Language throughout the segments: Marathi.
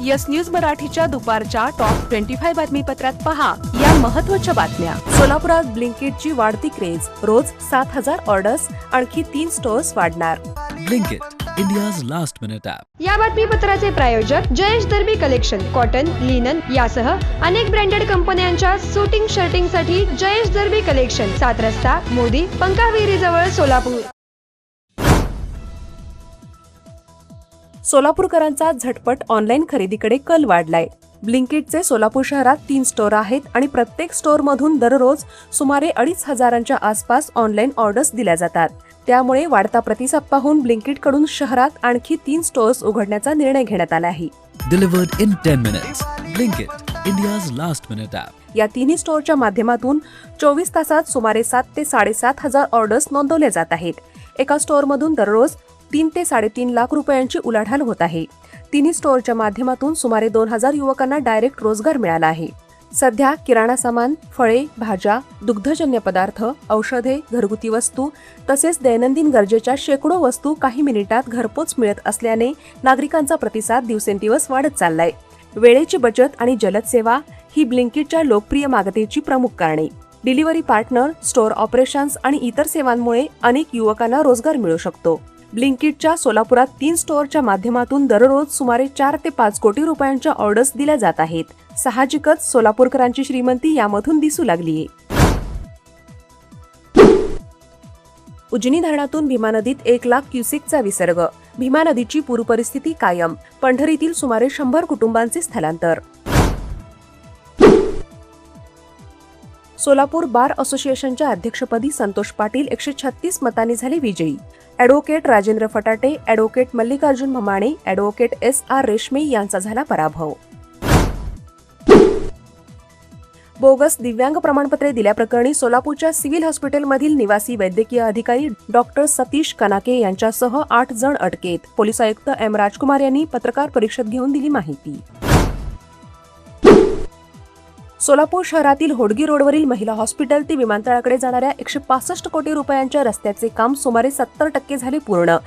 यस न्यूज मराठीच्या दुपारच्या टॉप 25 बातमीपत्रात पहा या महत्त्वाच्या बातम्या। सोलापुरात ब्लिंकिटची वाढती क्रेज, रोज 7,000 ऑर्डर्स, आणखी 3 स्टोअर्स वाढणार। Blinkit, India's last minute app. या बातमीपत्राचे प्रायोजक जयेश दर्बी कलेक्शन, कॉटन, लिनन यासह अनेक ब्रँडेड कंपन्यांच्या शूटिंग शर्टिंगसाठी जयेश दर्बी कलेक्शन, 7 रस्ता मोदी पंकाविरी जवळ सोलापूर। सोलापूरकरांचा झटपट ऑनलाईन खरेदीकडे कल वाढलाय। ब्लिंकिटचे सोलापूर शहरात 3 स्टोअर आहेत आणि प्रत्येक स्टोअरमधून दररोज सुमारे 2,500च्या आसपास ऑनलाईन ऑर्डर्स दिल्या जातात। त्यामुळे वाढता प्रतिसाद पाहून ब्लिंकिटकडून शहरात आणखी 3 स्टोअर्स उघडण्याचा निर्णय घेण्यात आला आहे। Delivered in 10 minutes. Blinkit, India's last minute app. या तिन्ही स्टोअरच्या माध्यमातून 24 तासात सुमारे 7 ते 7,500 ऑर्डर्स नोंदवल्या जात आहेत। एका स्टोअरमधून दररोज 3 ते 3.5 लाख रुपयांची उलाढाल होत आहे। तिन्ही स्टोअरच्या माध्यमातून सुमारे 2,000 युवकांना डायरेक्ट रोजगार मिळाला आहे। सध्या किराणा सामान, फळे, भाज्या, दुग्धजन्य पदार्थ, औषधे, घरगुती वस्तू तसेच दैनंदिन गरजेच्या शेकडो वस्तू काही मिनिटात घरपोच मिळत असल्याने नागरिकांचा प्रतिसाद दिवसेंदिवस वाढत चाललाय। वेळेची बचत आणि जलद सेवा ही ब्लिंकिटच्या लोकप्रिय मागणीची प्रमुख कारणे। डिलिव्हरी पार्टनर, स्टोअर ऑपरेशन्स आणि इतर सेवांमुळे अनेक युवकांना रोजगार मिळू शकतो। ब्लिंकिटच्या सोलापुरात 3 स्टोअरच्या माध्यमातून दररोज सुमारे 4 ते 5 कोटी रुपयांच्या ऑर्डर्स दिल्या जात आहेत। साहजिकच सोलापूरकरांची श्रीमंती यामधून दिसू लागलीये। उजनी धरणातून भीमा नदीत 1 लाख क्युसेकचा विसर्ग, भीमा नदीची पूरपरिस्थिती कायम, पंढरीतील सुमारे 100 कुटुंबांचे स्थलांतर। सोलापूर बार असोसिएशनच्या अध्यक्षपदी संतोष पाटील 136 मतांनी झाले विजयी। Advocate Rajendra Phatate, advocate Mallikarjun Bhamane, advocate SR Reshme यांचा झाला पराभव। बोगस दिव्यांग प्रमाणपत्रे दिल्याप्रकरणी सोलापूरच्या सिव्हिल हॉस्पिटलमधील निवासी वैद्यकीय अधिकारी डॉक्टर सतीश कनाके यांच्यासह 8 जण अटकेत। पोलीस आयुक्त M राजकुमार यांनी पत्रकार परिषद घेऊन दिली माहिती। सोलापूर शहरातील होडगी रोडवरील महिला हॉस्पिटल ते विमानतळाकडे जाणाऱ्या 165 कोटी रुपयांच्या रस्त्याचे काम सुमारे 70% झाले पूर्ण।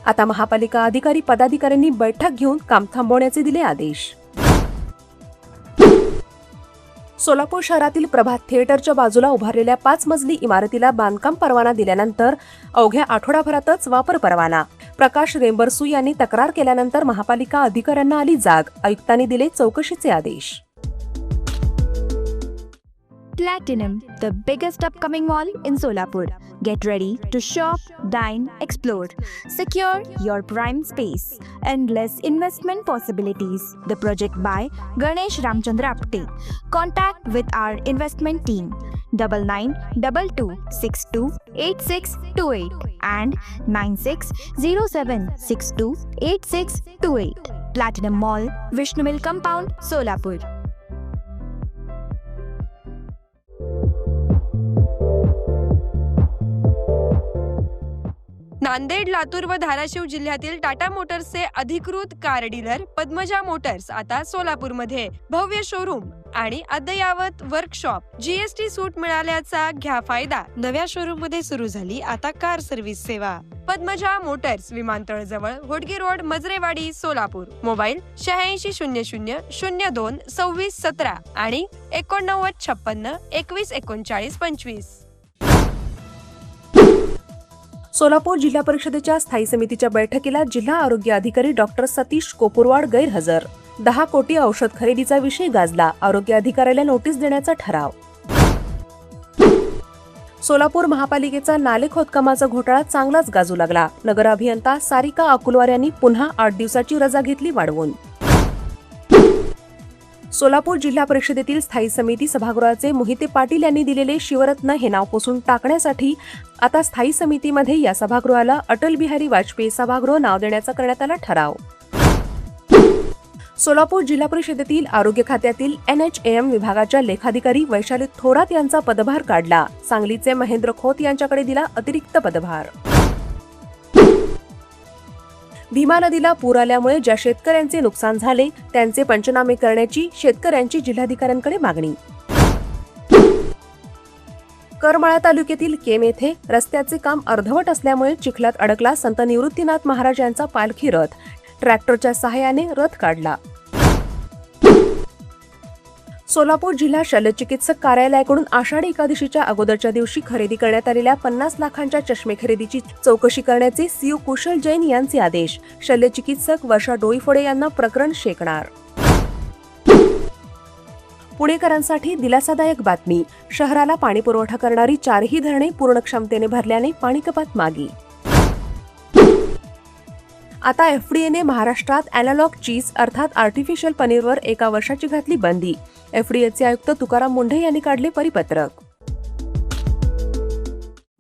आता महापालिका अधिकारी पदाधिकाऱ्यांनी बैठक घेऊन काम थांबवण्याचे दिले आदेश। सोलापूर शहरातील प्रभात थिएटरच्या बाजूला उभारलेल्या 5 मजली इमारतीला बांधकाम परवाना दिल्यानंतर अवघ्या आठवडाभरातच वापर परवाना। प्रकाश रेंबरसू यांनी तक्रार केल्यानंतर महापालिका अधिकाऱ्यांना आली जाग, आयुक्तांनी दिले चौकशीचे आदेश। Platinum, the biggest upcoming mall in Solapur. Get ready to shop, dine, explore. Secure your prime space. Endless investment possibilities. The project by Ganesh Ramchandra Apte. Contact with our investment team 9922628628 and 9607628628. Platinum Mall, Vishnu Mill Compound, Solapur. Nanded, Latur व धाराशिव जिल्ह्यातील टाटा मोटर्सचे अधिकृत कार डीलर पद्मजा मोटर्स आता सोलापूरमध्ये भव्य शोरूम आणि अद्ययावत वर्कशॉप, GST सूट मिळाल्याचा घ्या फायदा। नव्या शोरूम मध्ये सुरू झाली आता कार सर्व्हिस सेवा। पद्मजा मोटर्स, विमानतळ जवळ, होडगी रोड, मजरेवाडी, सोलापूर। मोबाईल 8600022617 आणि 8956213925। सोलापूर जिल्हा परिषदेच्या स्थायी समितीच्या बैठकीला जिल्हा आरोग्य अधिकारी डॉक्टर सतीश कोपुरवाड गैरहजर। 10 कोटी औषध खरेदीचा विषय गाजला, आरोग्य अधिकाऱ्याला नोटीस देण्याचा ठराव। सोलापूर महापालिकेचा नाले खोदकामाचा घोटाळा चांगलाच गाजू लागला। नगर अभियंता सारिका अकुलवार यांनी पुन्हा 8 दिवसाची रजा घेतली वाढवून। सोलापूर जिल्हा परिषदेतील स्थायी समिती सभागृहाचे मोहिते पाटील यांनी दिलेले शिवरत्न हे नाव पुसून टाकण्यासाठी आता स्थायी समितीमध्ये या सभागृहाला अटल बिहारी वाजपेयी सभागृह नाव देण्याचा करण्यात आला ठराव। सोलापूर जिल्हा परिषदेतील आरोग्य खात्यातील NHAM विभागाच्या लेखाधिकारी वैशाली थोरात यांचा पदभार काढला। सांगलीचे महेंद्र खोत यांच्याकडे दिला अतिरिक्त पदभार। भीमा नदीला पूर आल्यामुळे ज्या शेतकऱ्यांचे नुकसान झाले त्यांचे पंचनामे करण्याची शेतकऱ्यांची जिल्हाधिकाऱ्यांकडे मागणी। करमाळा तालुक्यातील केम येथे रस्त्याचे काम अर्धवट असल्यामुळे चिखलात अडकला संत निवृत्तीनाथ महाराज यांचा पालखी रथ। ट्रॅक्टरच्या सहाय्याने रथ काढला। सोलापूर जिल्हा शल्यचिकित्सक कार्यालयाकडून आषाढी एकादशीच्या अगोदरच्या दिवशी खरेदी करण्यात आलेल्या 50 लाखांच्या चष्मे खरेदीची चौकशी करण्याचे सीओ कुशल जैन यांचे आदेश. शल्यचिकित्सक वर्षा डोईफोडे यांना प्रकरण शेकणार. पुणेकरांसाठी दिलासादायक बातमी. शहराला पाणीपुरवठा करणारी 4ही धरणे पूर्ण क्षमतेने भरल्याने पाणीकपात मागे. आता एफडीएने महाराष्ट्रात अॅनालॉग चीज अर्थात आर्टिफिशियल पनीरवर 1 वर्षाची घातली बंदी. एफडीएचे आयुक्त तुकाराम मुंढे यांनी काढले परिपत्रक.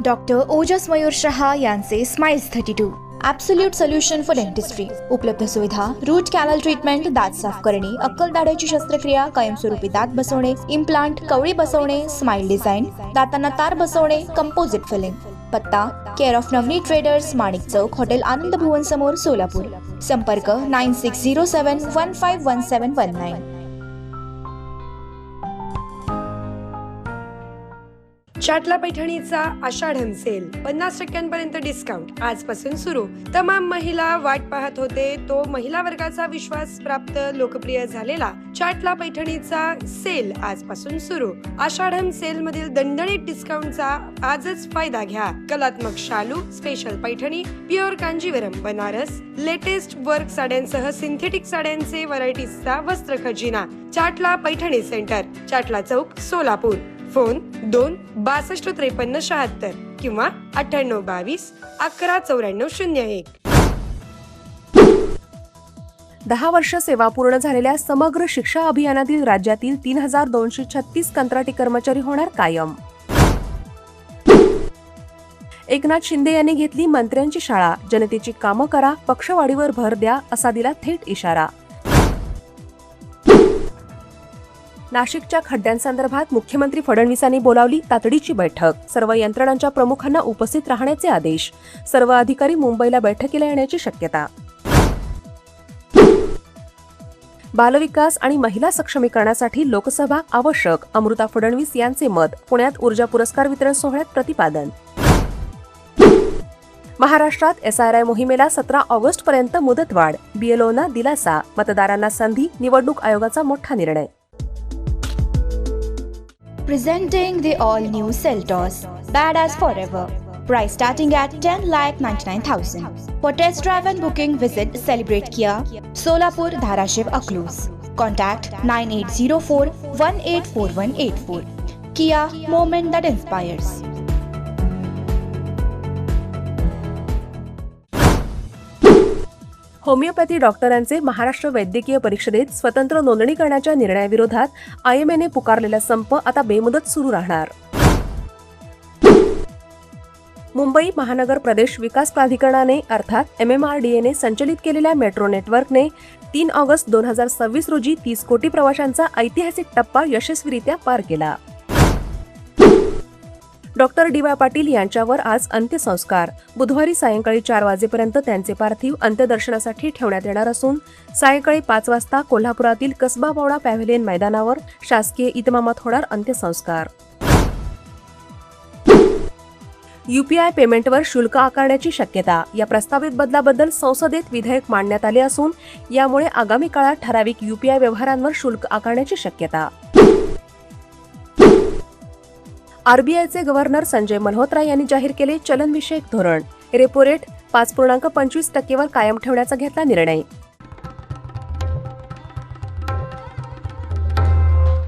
डॉक्टर ओजस मयूर शहा यांचे smiles 32 absolute solution for dentistry. उपलब्ध सुविधा: रूट कॅनल ट्रीटमेंट, दात साफ करणे, अक्कल दाढेची शस्त्रक्रिया, कायमस्वरूपी दात बसवणे, इम्प्लांट, कवळी बसवणे, स्माइल डिझाईन, दातांना तार बसवणे, कंपोजिट फिलिंग. पत्ता: care of Navneet traders, Manik Chowk, hotel Anand Bhuvan समोर, सोलापूर. संपर्क 9607151719. चाटला पैठणीचा आषाढम सेल 50% डिस्काउंट आजपासून सुरू. तमाम महिला वाट पाहत होते तो महिला वर्गाचा विश्वास प्राप्त लोकप्रिय झालेला चाटला पैठणीचा सेल आजपासून सुरू. आषाढम सेल मधील दणदणीत डिस्काउंटचा आजच फायदा घ्या. कलात्मक शालू, special Paithani, pure Kanjeevaram, Banaras, latest work साड्यांसह सिंथेटिक साड्यांचे व्हरायटीजचा वस्त्र खजिना. चाटला पैठणी सेंटर, चाटला चौक, सोलापूर. फोन 2-6253-76 किंवा 9822-119401. 10 वर्ष सेवा पूर्ण झालेल्या समग्र शिक्षा अभियानातील राज्यातील 3236 कंत्राटी कर्मचारी होणार कायम. एकनाथ शिंदे यांनी घेतली मंत्र्यांची शाळा. जनतेची कामं करा, पक्षवाढीवर भर द्या असा दिला थेट इशारा. नाशिकच्या खड्ड्यांसंदर्भात मुख्यमंत्री फडणवीसांनी बोलावली तातडीची बैठक. सर्व यंत्रणांच्या प्रमुखांना उपस्थित राहण्याचे आदेश. सर्व अधिकारी मुंबईला बैठकीला येण्याची शक्यता. बालविकास आणि महिला सक्षमीकरणासाठी लोकसभा आवश्यक, अमृता फडणवीस यांचे मत. पुण्यात ऊर्जा पुरस्कार वितरण सोहळ्यात प्रतिपादन. महाराष्ट्रात SRI मोहिमेला 17 ऑगस्टपर्यंत मुदतवाढ. BLOना दिलासा, मतदारांना संधी. निवडणूक आयोगाचा मोठा निर्णय. Presenting the all-new Seltos, badass forever. Price starting at 10,99,000. For test drive and booking, visit Celebrate Kia, Solapur, Dharashiv, Aklus. Contact 9804-184184. Kia, moment that inspires. Homeopathy डॉक्टरांचे महाराष्ट्र वैद्यकीय परिषदेत स्वतंत्र नोंदणी करण्याच्या निर्णयाविरोधात IMAने पुकारलेला संप आता बेमुदत सुरू राहणार. मुंबई महानगर प्रदेश विकास प्राधिकरणाने अर्थात MMRDAने संचलित केलेल्या मेट्रो नेटवर्कने 3 ऑगस्ट 2026 रोजी 30 कोटी प्रवाशांचा ऐतिहासिक टप्पा यशस्वीरित्या पार केला. डॉक्टर DY पाटील यांच्यावर आज अंत्यसंस्कार. बुधवारी सायंकाळी 4 वाजेपर्यंत त्यांचे पार्थिव अंत्यदर्शनासाठी ठेवण्यात येणार असून सायंकाळी 5 वाजता कोल्हापुरातील कसबा बावडा पॅव्हेलियन मैदानावर शासकीय इतमामात होणार अंत्यसंस्कार. UPI पेमेंटवर शुल्क आकारण्याची शक्यता. या प्रस्तावित बदलाबद्दल संसदेत विधेयक मांडण्यात आले असून यामुळे आगामी काळात ठराविक UPI व्यवहारांवर शुल्क आकारण्याची शक्यता. RBIचे गव्हर्नर संजय मल्होत्रा यांनी जाहीर केले चलनविषयक धोरण. रेपो रेट 5.25% कायम ठेवण्याचा घेतला निर्णय.